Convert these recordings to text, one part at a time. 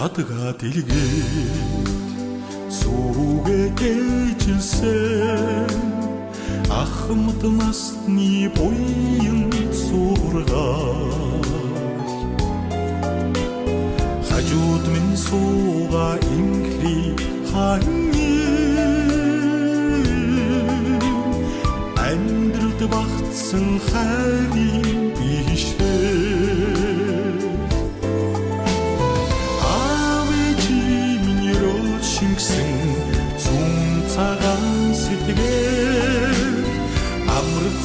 хадга дэлгээд сүүгээ гээжилсэн ахмад насны буян сургаал хажууд минь сууга инхри ханьи амьдралд багтсан хайрын бишээ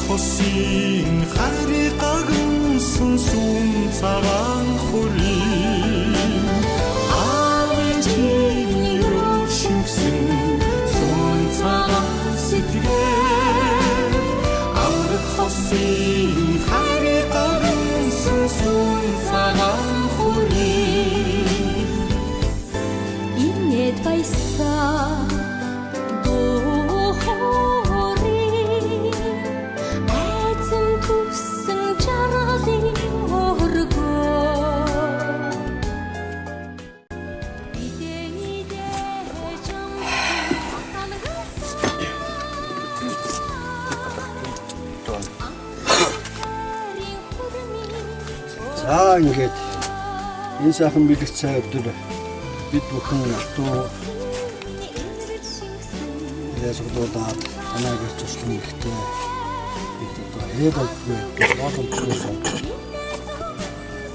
хосын хайрыг гагнсан сүм цагаан хөрийн аавын чиний шимсэн сүм цагаан сэтгэл амрах хосын хайрыг гагнсан сүм цагаан хөрийн инээд баясаа ингээд энэ сайхан бэлэг цай өдөр бид бүхэн алтуу ясгуудаад танайг туслан ихтэй бид одоо эдэлгүй бодлогоос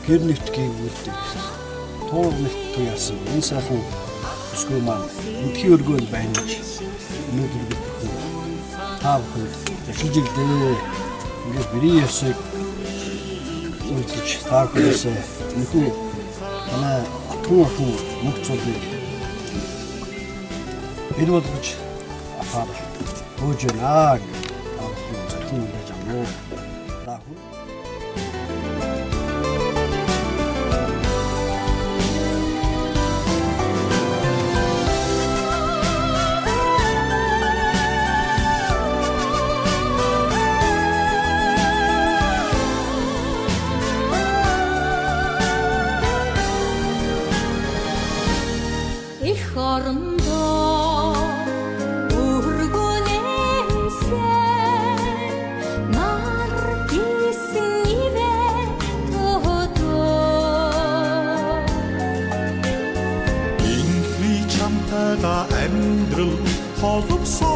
гэр нэтгийн үлдээ туур нэтгүй яасан энэ сайхан өсгөө маань өдгий өргөөнд байна гэж өнөөдөр бид та бүхэнд шилжилдээ ингээд бэрийн ясыг үлдэж таархээс нөхөө танай атгуу мөхцөлийг ир болгож ахаар бууж байна гэж зөвхөн үлээж амнаа. Амьдрал холбосон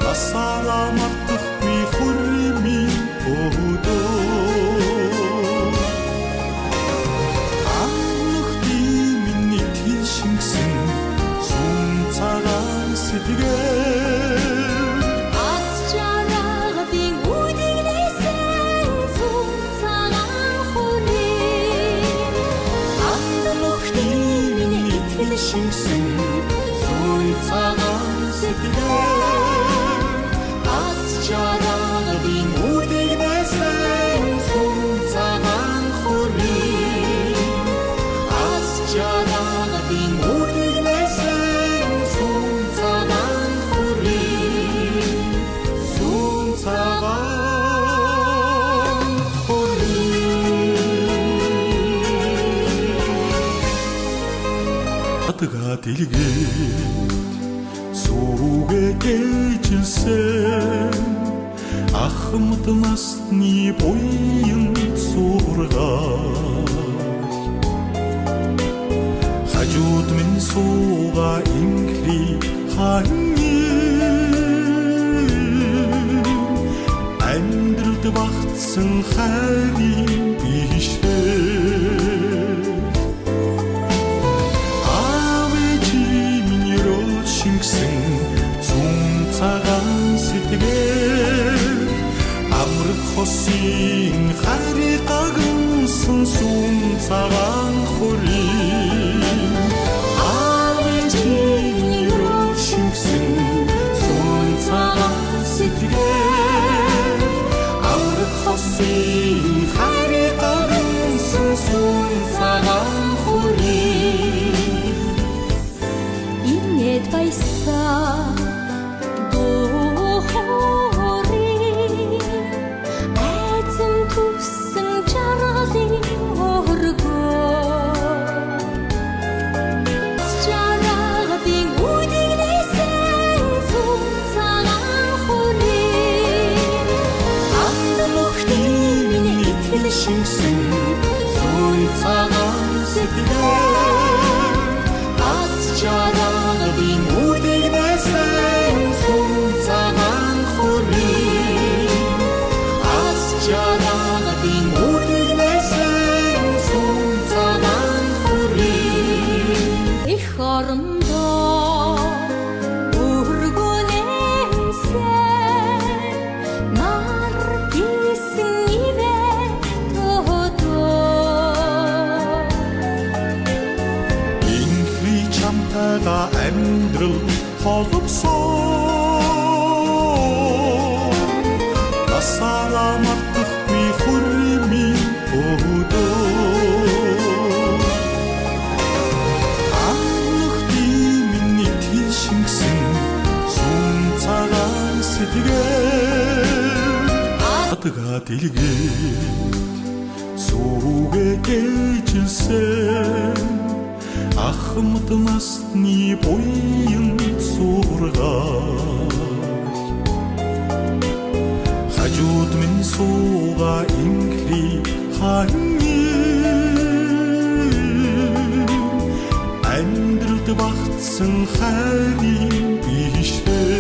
насаараа мартахгүй хүрмийн өдөө анхны миний тийшинсэн сүм цагаан сэтгэл аз жаргалын үднэсэн сүм цагаан хүрээ анхны шимсэн сүм цагаан сэтгэл аз жаргалын үднэсэн сүм цагаан хүрээ аз жаргалын үднэсэн сүм цагаан хүрээ сүм цагаан хадга дэлгээд сүүгээ гээжилсэн ахмад насны буян сургаал хажууд минь сууга инхри ханьи амьдралд багтсан хайрын бишээ цагаан сэтгэл амрах хосын хайрыг гагнсан сүм цагаан хөрийн аавын чиний шимсэн сүм цагаан сэтгэл амрах хосын хайрыг гагнсан сүм цагаан хөрийн инээд баясаа Айцэн түсэн жаргалын шингсэн сүн цагаан сэтгэл аз жаргалын үдигнэсэн сүн цагаан хүрээ аз жаргалын үдигнэсэн сүн цагаан хүрээ их орондоо Та амьдрал холбосон насаараа мартахгүй хүрэмийн өдөө анхны миний тийшинсэн сүн цагаан сэтгэл атга дэлгээд сүгэ гэжсэн ахмад насны буян сургаал хажууд минь сууга инхри ханьи амьдралд багтсан хайрын бишээ